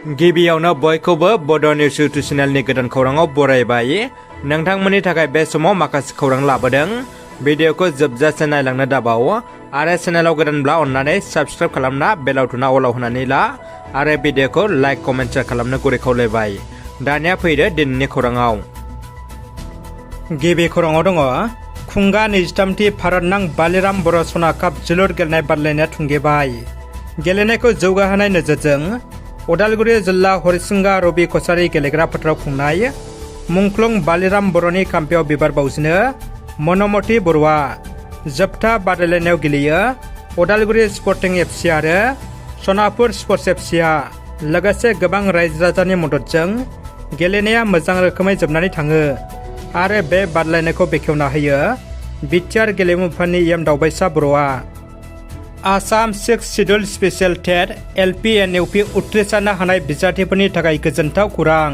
गिबियावनो बयखौबो बड' निउस इउटुब चेनेलनि गोदान खौराङाव बरायबाय। नोंथांमोननि थाखाय बे समाव माखासे खौरां लाबोदों। भिडिअखौ जोबजासे नायलांनो दाबाव आरो चेनेलाव गोदानब्ला अन्नानै साबस्क्राइब खालामना बेल आइकनआ अलाव होनानै ला आरो भिडिअखौ लाइक कमेन्ट शेयार खालामनो गुरै खावलायबाय। दानिया फैदो दिनैनि खौराङाव। गिबि खौराङाव दङ खुंगा 23थि भारत नां बालिराम बर' सना काप जोलुर गेलेनाय बादायलायनाया थुंगेबाय। गेलेनायखौ जौगाहोनाय नोजोरजों उदालगुरि जिल्ला हरिसिंगा रबि कछारी गेलेग्रा फोथाराव खुंनाय मुंख्लं बालिराम बर'नि खाम्फायाव बिबार बाउजिनो मनमति बर'आ जोबथा बादायलायनायाव गेलेयो। उदालगुरि स्पर्टिं एफसि आरो सनापुर स्पर्ट्स एफसिआ लोगोसे गोबां रायजो राजानि मददजों गेलेनाया मोजां रोखोमै जोबनानै थाङो आरो बे बादायलायनायखौ बेखेवना होयो बिटिआर गेलेमु बिफाननि एम दावबायसा बर'आ। Assam 6 schedule special TET LP and UP उथ्रिसारनो हानाय बिजाथिफोरनि थाखाय गोजोनथाव खौरां।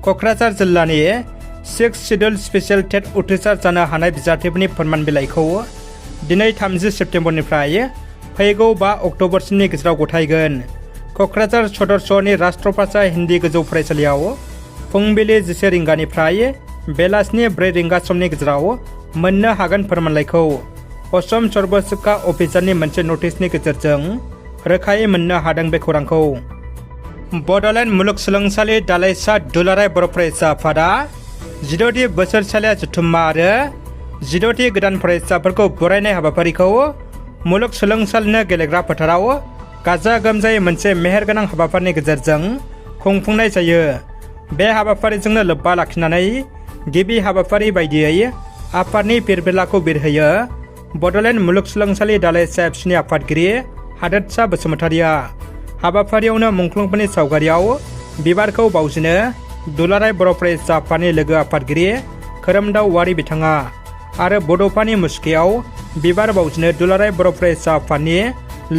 क'क्राझार जिल्लानि 6 शिड्युल स्पेशल टेट उथ्रिसार जानो हानाय बिजाथिफोरनि फोरमान बिलाइखौ दिनै 30 सेप्तेम्बरनिफ्राय फैगौ 5 अक्ट'बरसिमनि गेजेराव गथायगोन। क'क्राझार सदर सहरनि राष्ट्रभाषा हिन्दी गोजौ फरायसालियाव फुंबिलि 10 रिंगानिफ्राय बेलासिनि 4 रिंगा समनि गेजेराव मोननो हागोन फोरमानलाइखौ। असम सर्व शिक्षा अभियाननि मोनसे नटिसनि गेजेरजों रोखायै मोननो हादों बे खौरांखौ। बड'लेण्ड मुलुगसोलोंसालि दालाइसा दुलाराय बर' फरायसा आफादा 16थि बोसोरसालिया जथुम्मा आरो 16थि गोदान फरायसाफोरखौ बरायनाय हाबाफारिखौ मुलुगसोलोंसालिनो गेलेग्रा फोथाराव गाजा गोमजायै मोनसे मेहेरगोनां हाबाफारिनि गेजेरजों खुंफुंनाय जायो। बे हाबाफारिजोंनो लोब्बा लाखिनानै गिबि हाबाफारि बायदियै आफादनि फिरफिलाखौ बिरहोयो बड'लेण्ड मुलुगसोलोंसालि दालाइसा एफसिनि आफादगिरि हादोरसा बसुमतारिया। हाबाफारियावनो मुंख्लंफोरनि सावगारियाव बिबारखौ बाउजिनो दुलाराय बर' फरायसा आफादनि लोगो आफादगिरि खोरोमदाव औवारि बिथाङा आरो बड'फानि मुसुखायाव बिबार बाउजिनो दुलाराय बर' फरायसा आफादनि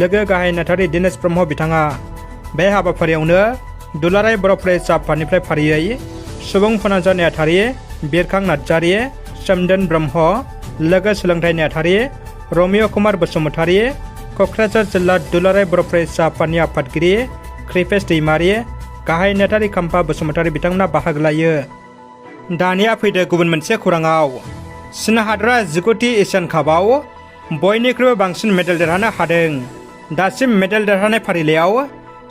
लोगो गाहाय नेहाथारि दिनेश ब्रह्म बिथाङा। बे हाबाफारियावनो दुलाराय बर' फरायसा आफादनिफ्राय फारियै सुबुं फोनांजाब नेहाथारि बिरखां नार्जारि, सोमदोन ब्रह्म, लोगो सोलोंथाइ नेहाथारि रमिय' कुमार बसुमतारि, क'क्राझार जिल्ला दुलाराय बर' फरायसा आफादनि आफादगिरि कृपेश दैमारि, गाहाय नेहाथारि खाम्फा बसुमतारि बिथांमोना बाहागो लायो। दानिया फैदो गुबुन मोनसे खौराङाव। चीन हादरा 19थि एशियान कापआव बयनिख्रुइबो बांसिन मेडेल देरहानो हादों। दासिम मेडेल देरहानाय फारिलाइयाव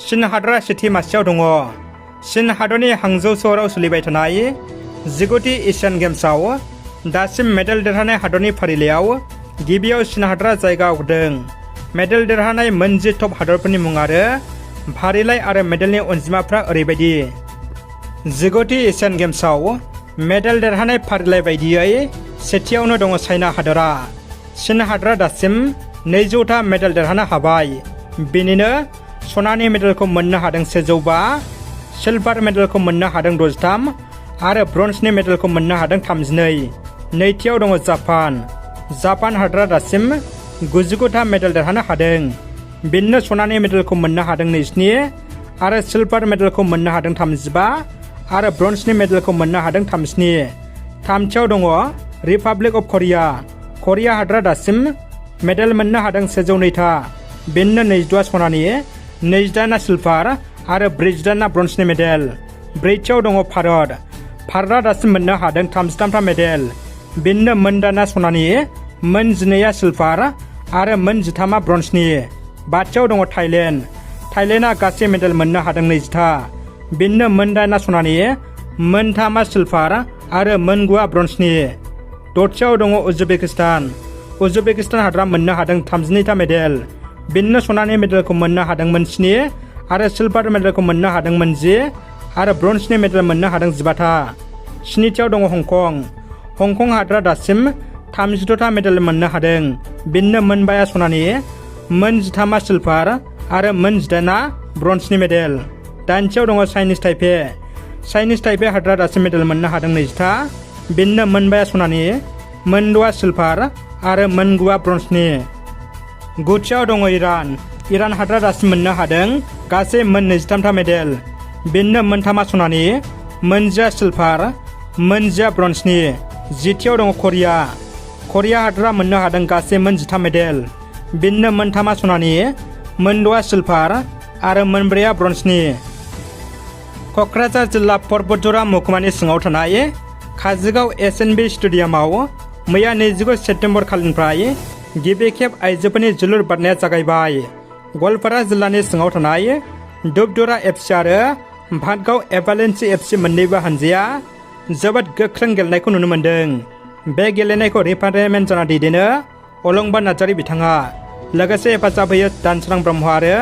चीन हादरा सेथि मासियाव दङ। चीन हादरनि हांजौ सहराव सोलिबाय थानाय 19थि एशियान गेम्सआव दासिम मेडेल देरहानाय हादरनि फारिलाइयाव गिबियाव चीन हादरा जायगा आवग्रिदों। मेडेल देरहानाय मोन 10 टप हादरफोरनि मुं आरो फारिलाइ आरो मेडेलनि अनजिमाफ्रा ओरैबायदि। 19थि एशियान गेम्सआव मेडेल देरहानाय फारिलाइ बायदियै सेथियावनो दङ चाइना हादरा। चीन हादरा दासिम 200था मेडेल देरहानो हाबाय। बेनिनो सनानि मेडेलखौ मोननो हादों 105, सिलभार मेडेलखौ मोननो हादों 63 आरो ब्रन्जनि मेडेलखौ मोननो हादों 32। नैथियाव दङ जापान। जापान हादरा दासिम 99था मेडेल देरहानो हादों। बेनिनो सनानि मेडेलखौ मोननो हादों 27 आरो सिलभार मेडेलखौ मोननो हादों 35 आरो ब्रन्जनि मेडेलखौ मोननो हादों 37। थामथियाव दङ रिपाब्लिक अफ करिया। करिया हादरा दासिम मेडेल मोननो हादों 102था। बेनिनो 22 सनानि, 28 सिलभार आरो 48 ब्रन्जनि मेडेल। ब्रैथियाव दङ भारत। भारतआ दासिम मोननो हादों 33था मेडेल। बेनिनो मोन 8 सनानि, मोन 12 सिलभार आरो मोन 13 ब्रन्जनि। बाथियाव दङ थाइलेण्ड। थाइलेण्डआ गासै मेडेल मोननो हादों 20था। बेनिनो मोन 8 सनानि, मोन 3 सिलभार आरो मोन 9 ब्रन्जनि। दथियाव दङ उजबेकिस्तान। उजबेकिस्तान हादरा मोननो हादों 32था मेडेल। बेनिनो सनानि मेडेलखौ मोननो हादों मोन 7 आरो सिलभार मेडेलखौ मोननो हादों मोन 10 आरो ब्रन्जनि मेडेल मोननो हादों 15था। स्निथियाव दङ हंकं। हंकं हादरा दासिम 32था मेडेल मोननो हादों। बेनिनो मोन 5 सनानि, मोन 13 सिलभार आरो मोन 18 ब्रन्जनि मेडेल। दाइनथियाव दङ चाइनिस ताइपे। चाइनिस ताइपे हादरा दासिम मेडेल मोननो हादों 20था। बेनिनो मोन 5 सनानि, मोन 6 सिलभार आरो मोन 9 ब्रन्जनि। गुथियाव दङ इरान। इरान हादरा दासिम मोननो हादों गासै मोन 23था मेडेल। बेनिनो मोन 3 सनानि, मोन 10 सिलभार, मोन 10 ब्रन्जनि। जिथियाव दङ करिया। करिया हादरा मोननो हादों गासै मोन 10था मेडेल। बेनिनो मोन 3 सनानि, मोन 6 सिलभार आरो मोन 4 ब्रन्जनि। क'क्राझार जिल्ला परबतजरा महकुमानि सिङाव थानाय काजोगाव SNB स्टेडियामाव मैया 29 सेप्तेम्बर खालिनिफ्राय गिबि खेब आइजोफोरनि जोलुर बादायनाया जागायबाय। गवालपारा जिल्लानि सिङाव थानाय दुबदरा FC आरो भातगाव एभालेन्सि FC मोन्नैबो हानजाया जोबोद गोख्रों गेलेनायखौ नुनो मोन्दों। बे गेलेनायखौ रिफारेन्ट जाना दैदेनो अलंबार नार्जारी बिथाङा, लोगोसे हेफाजाब होयो दानसोरां ब्रह्म आरो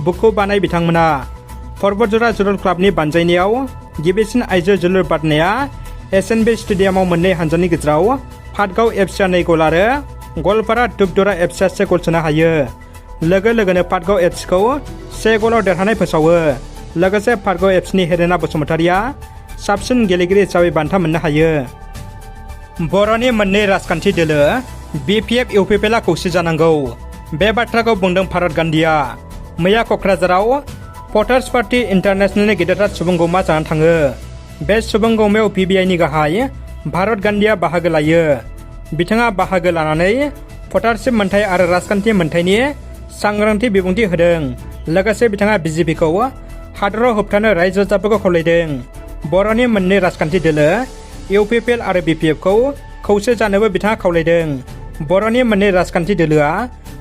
बुखु बानाय बिथांमोना। परबतजरा जोलुर क्लाबनि बानजायनायाव गिबिसिन आइजो जोलुर बादायनाया SNB स्टेडियामाव मोननै हानजानि गेजेराव भातगाव FC 2 गल आरो गवालपारा दुबदरा FC 1 गल सोनो हायो। लोगो लोगोनो भातगाव FC खौ 1 गलाव देरहानाय फोसावो। लोगोसे भातगाव FC नि हेरेना बसुमतारिया साबसिन गेलेगिरि हिसाबै बान्था मोननो हायो। बर'नि मोननै राजखान्थि दोलो BPF UPPL आ खौसे जानांगौ, बे बाथ्राखौ बुंदों भारत गान्धीआ। मैया क'क्राझाराव भटार्स पार्टी इन्टारनेशनेलनि गेदेरथार सुबुंगौमा जानानै थाङो। बे सुबुंगौमायाव PBI नि गाहाय भारत गान्धीआ बाहागो लायो। बिथाङा बाहागो लानानै भटारशिप मोनथाय आरो राजखान्थि मोनथायनि सांग्रांथि बिबुंथि होदों। लोगोसे बिथाङा BJP खौ हादराव होबथानो रायजो राजाफोरखौ खावलायदों। बर'नि मोननै राजखान्थि दोलो UPPL आरो BPF खौ खौसे जानोबो बिथाङा खावलायदों। बर'नि मोननै राजखान्थि दोलोआ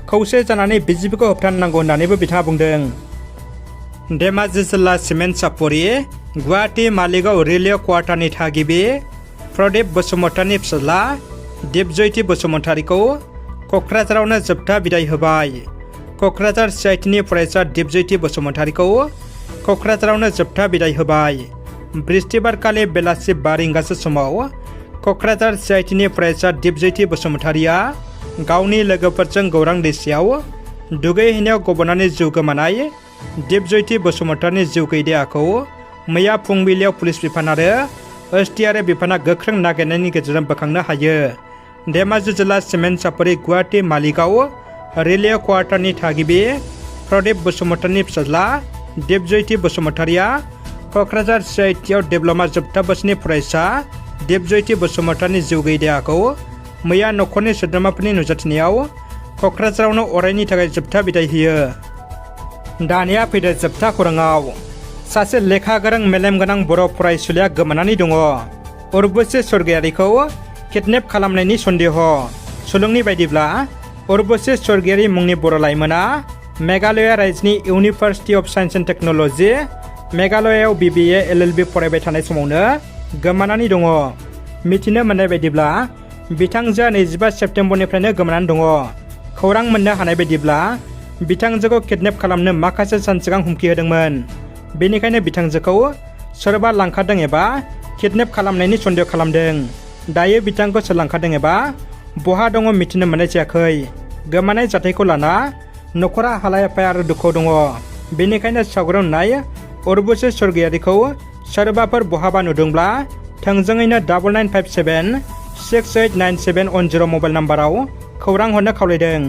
खौसे जानानै BJP खौ होबथानांगौ होननानैबो बिथाङा बुंदों। धेमाजि जिल्ला सिमेन्ट सापरि गुवाहाटी मालिगाव रेलवे क्वार्टारनि थागिबि प्रदीप बसुमतारिनि फिसाज्ला दिपजयति बसुमतारिखौ क'क्राझारावनो जोबथा बिदाय होबाय। क'क्राझार CIT नि फरायसा दिपजयति बसुमतारिखौ क'क्राझारावनो जोबथा बिदाय होबाय। बृहस्पतिबारखालि बेलासि 5 रिंगासो समाव क'क्राझार CIT नि फरायसा दिपजयति बसुमतारिया गावनि लोगोफोरजों गौरां दैसायाव दुगैहैनायाव गबनानै जिउ गोमानाय दिपजयति बसुमतारिनि जिउ गैयै देहाखौ मैया फुंबिलियाव पुलिस बिफान आरो SDRF बिफाना गोख्रों नागिरनायनि गेजेरजों बोखांनो हायो। धेमाजि जिल्ला सिमेन्ट सापरि गुवाहाटी मालिगाव रेलवे क्वार्टारनि थागिबि प्रदीप बसुमतारिनि फिसाज्ला दिपजयति बसुमतारिया क'क्राझार CIT आव डिप्ल'मा जोबथा बोसोरनि फरायसा दिपजयति बसुमतारिनि जिउ गैयै देहाखौ मैया न'खरनि सोद्रोमाफोरनि नुजाथिनायाव क'क्राझारावनो अरायनि थाखाय जोबथा बिदाय होयो। दानिया फैदो जोबथा खौराङाव। सासे लेखा गोरों मेलेम गोनां बर' फरायसुलिया गोमानानै दङ। उर्वशी स्वर्गियारिखौ किडनेप खालामनायनि सन्देह। सुलुंनि बायदिब्ला उर्वशी स्वर्गियारि मुंनि बर' लाइमोना मेघालया रायजोनि University of Science and Technology मेघालयाव BBA LLB फरायबाय थानाय समावनो गोमानानै दङ। मिथिनो मोननाय बायदिब्ला बिथांजोआ 25 सेप्तेम्बरनिफ्रायनो गोमानानै दङ। खौरां मोननो हानाय बायदिब्ला बिथांजोखौ किडनेप खालामनो माखासे सान सिगां हुमखि होदोंमोन। बेनिखायनो बिथांजोखौ सोरबा लांखारदों एबा किडनेप खालामनायनि सन्देह खालामदों। दायो बिथांखौ सोर लांखारदों एबा बहा दङ मिथिनो मोननाय जायाखै। गोमानाय जाथायखौ लाना न'खरा हालाय-हाफाय आरो दुखुआव दङ। बेनिखायनो सावगारियाव नुनाय उर्वशी स्वर्गियारिखौ सोरबाफोर बहाबा नुदोंब्ला थोंजोङैनो 9957 689710 मबाइल नाम्बाराव खौरां हरनो खावलायदों।